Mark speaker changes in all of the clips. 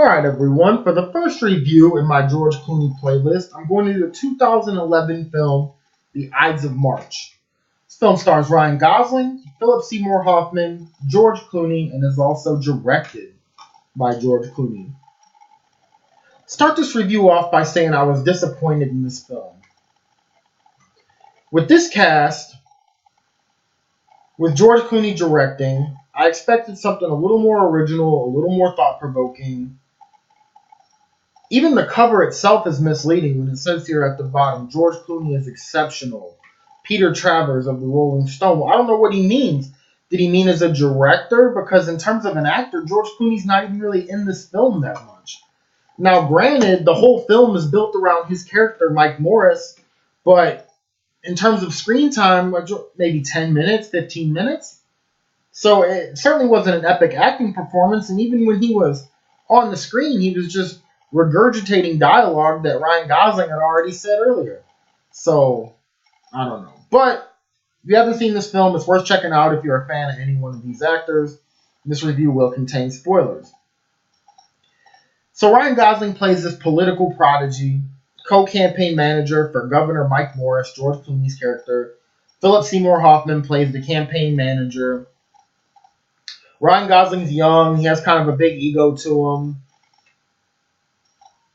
Speaker 1: Alright everyone, for the first review in my George Clooney playlist, I'm going to do the 2011 film, The Ides of March. This film stars Ryan Gosling, Phillip Seymour Hoffman, George Clooney, and is also directed by George Clooney. Start this review off by saying I was disappointed in this film. With this cast, with George Clooney directing, I expected something a little more original, a little more thought-provoking. Even the cover itself is misleading when it says here at the bottom, George Clooney is exceptional. Peter Travers of the Rolling Stone. Well, I don't know what he means. Did he mean as a director? Because in terms of an actor, George Clooney's not even really in this film that much. Now, granted, the whole film is built around his character, Mike Morris, but in terms of screen time, maybe 10 minutes, 15 minutes. So it certainly wasn't an epic acting performance, and even when he was on the screen, he was just regurgitating dialogue that Ryan Gosling had already said earlier. So, I don't know. But if you haven't seen this film, it's worth checking out if you're a fan of any one of these actors. This review will contain spoilers. So Ryan Gosling plays this political prodigy, co-campaign manager for Governor Mike Morris, George Clooney's character. Phillip Seymour Hoffman plays the campaign manager. Ryan Gosling's young. He has kind of a big ego to him.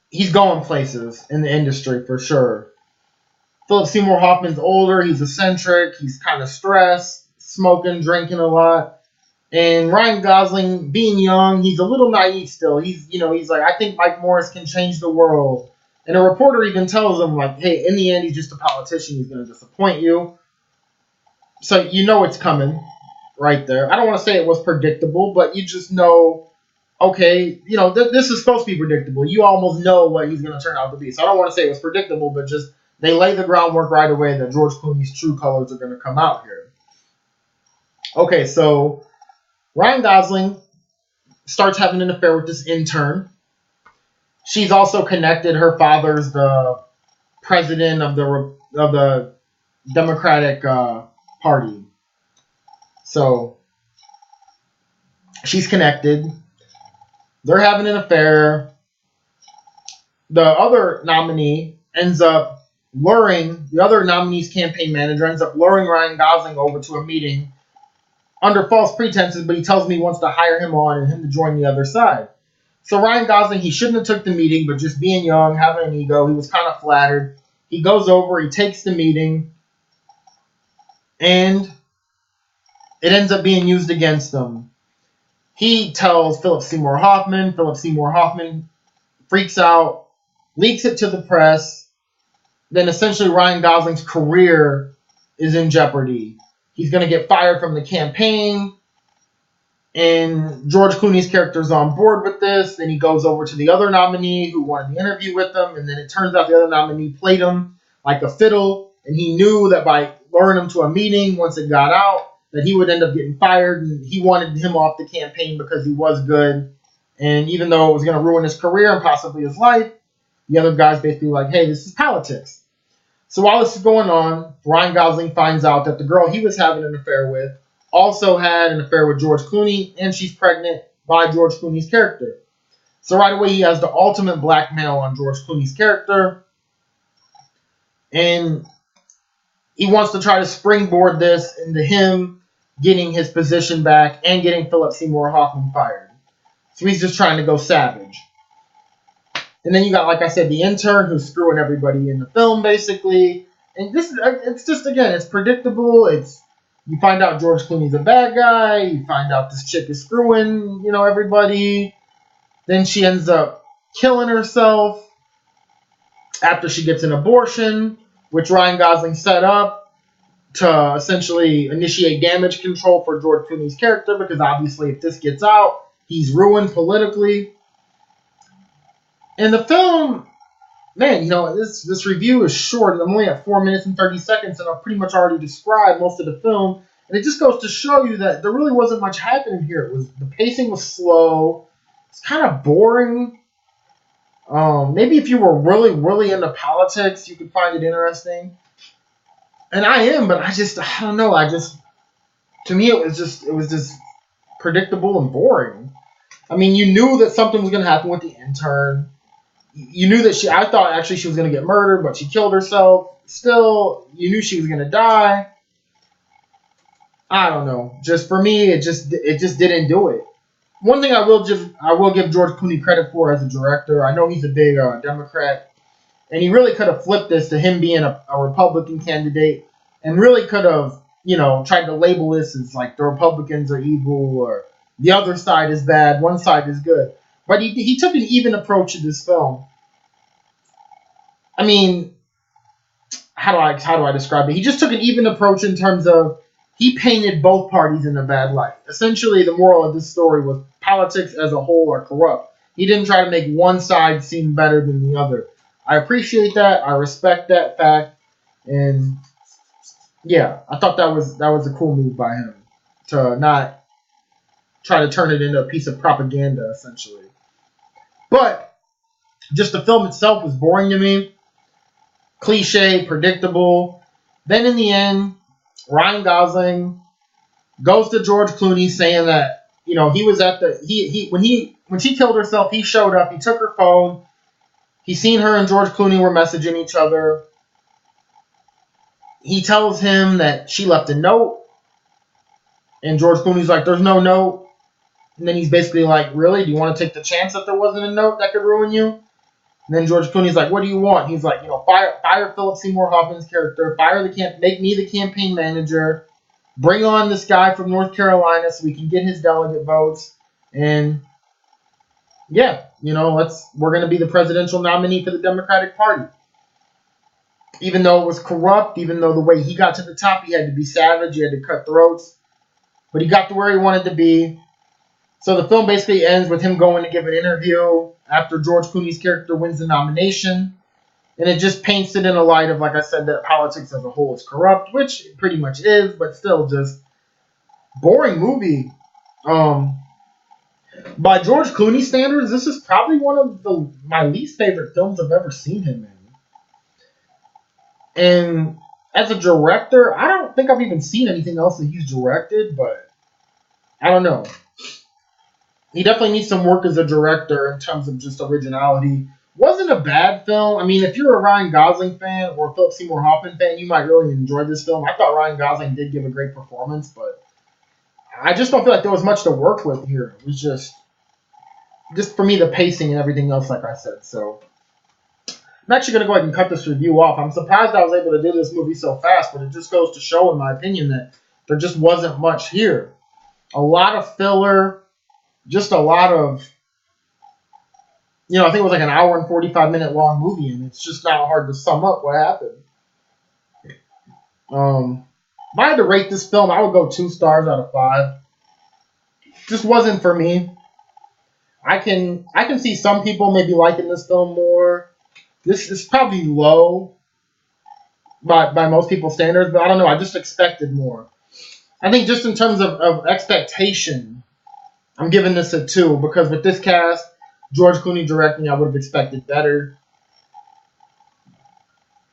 Speaker 1: He's going places in the industry for sure. Phillip Seymour Hoffman's older. He's eccentric. He's kind of stressed, smoking, drinking a lot. And Ryan Gosling, being young, he's a little naive still. He's like, I think Mike Morris can change the world. And a reporter even tells him, like, hey, in the end, he's just a politician. He's going to disappoint you. So you know it's coming right there. I don't want to say it was predictable, but you just know, okay, this is supposed to be predictable. You almost know what he's going to turn out to be. So I don't want to say it was predictable, but just they lay the groundwork right away that George Clooney's true colors are going to come out here. Okay, so Ryan Gosling starts having an affair with this intern. She's also connected. Her father's the president of the Democratic Party. So she's connected. They're having an affair. The other nominee ends up the other nominee's campaign manager ends up luring Ryan Gosling over to a meeting under false pretenses, but he tells me he wants to hire him on and him to join the other side. So Ryan Gosling, he shouldn't have took the meeting, but just being young, having an ego, he was kind of flattered. He goes over, he takes the meeting, and it ends up being used against him. He tells Phillip Seymour Hoffman. Phillip Seymour Hoffman freaks out, leaks it to the press. Then essentially Ryan Gosling's career is in jeopardy. He's going to get fired from the campaign. And George Clooney's character is on board with this. Then he goes over to the other nominee who wanted the interview with him. And then it turns out the other nominee played him like a fiddle. And he knew that by luring him to a meeting, once it got out, that he would end up getting fired, and he wanted him off the campaign because he was good. And even though it was going to ruin his career and possibly his life, the other guy's basically like, hey, this is politics. So while this is going on, Ryan Gosling finds out that the girl he was having an affair with also had an affair with George Clooney, and she's pregnant by George Clooney's character. So right away, he has the ultimate blackmail on George Clooney's character. And he wants to try to springboard this into him getting his position back and getting Phillip Seymour Hoffman fired. So he's just trying to go savage. And then you got, like I said, the intern who's screwing everybody in the film, basically. And it's just, again, it's predictable. You find out George Clooney's a bad guy. You find out this chick is screwing, everybody. Then she ends up killing herself after she gets an abortion, which Ryan Gosling set up to essentially initiate damage control for George Clooney's character, because obviously if this gets out, he's ruined politically. And the film, man, this review is short. I'm only at 4 minutes and 30 seconds, and I've pretty much already described most of the film. And it just goes to show you that there really wasn't much happening here. The pacing was slow. It's kind of boring. Maybe if you were really, really into politics, you could find it interesting. And I am, but I don't know. To me, it was just predictable and boring. I mean, you knew that something was going to happen with the intern. You knew that I thought actually she was going to get murdered, but she killed herself. Still, you knew she was going to die. I don't know. Just for me, it just didn't do it. One thing I will give George Clooney credit for as a director. I know he's a big Democrat, and he really could have flipped this to him being a Republican candidate, and really could have tried to label this as like the Republicans are evil or the other side is bad, one side is good. But he took an even approach to this film. I mean, how do I describe it? He just took an even approach in terms of he painted both parties in a bad light. Essentially, the moral of this story was politics as a whole are corrupt. He didn't try to make one side seem better than the other. I appreciate that. I respect that fact, and yeah, I thought that was a cool move by him to not try to turn it into a piece of propaganda, essentially. But just the film itself was boring to me, cliche, predictable. Then in the end, Ryan Gosling goes to George Clooney saying that he was at the when she killed herself, he showed up, he took her phone, he seen her and George Clooney were messaging each other. He tells him that she left a note, and George Clooney's like, "There's no note." And then he's basically like, "Really? Do you want to take the chance that there wasn't a note that could ruin you?" And then George Clooney's like, "What do you want?" He's like, fire Phillip Seymour Hoffman's character, make me the campaign manager, bring on this guy from North Carolina so we can get his delegate votes, and yeah, we're gonna be the presidential nominee for the Democratic Party. Even though it was corrupt, even though the way he got to the top, he had to be savage, he had to cut throats, but he got to where he wanted to be. So the film basically ends with him going to give an interview after George Clooney's character wins the nomination. And it just paints it in a light of, like I said, that politics as a whole is corrupt, which it pretty much is, but still just boring movie. By George Clooney standards, this is probably one of my least favorite films I've ever seen him in. And as a director, I don't think I've even seen anything else that he's directed, but I don't know. He definitely needs some work as a director in terms of just originality. Wasn't a bad film. I mean, if you're a Ryan Gosling fan or a Phillip Seymour Hoffman fan, you might really enjoy this film. I thought Ryan Gosling did give a great performance, but I just don't feel like there was much to work with here. It was just for me, the pacing and everything else, like I said. So I'm actually going to go ahead and cut this review off. I'm surprised I was able to do this movie so fast, but it just goes to show, in my opinion, that there just wasn't much here. A lot of filler, just a lot of, I think it was like an hour and 45-minute long movie, and it's just not hard to sum up what happened. If I had to rate this film, I would go 2 stars out of 5. Just wasn't for me. I can see some people maybe liking this film more. This is probably low by most people's standards, but I don't know. I just expected more. I think just in terms of expectation, I'm giving this a 2 because with this cast, George Clooney directing, I would have expected better.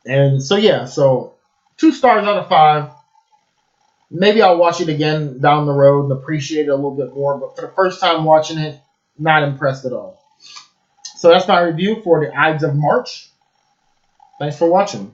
Speaker 1: And so, yeah, 2 stars out of 5. Maybe I'll watch it again down the road and appreciate it a little bit more, but for the first time watching it, not impressed at all. So that's my review for the Ides of March. Thanks for watching.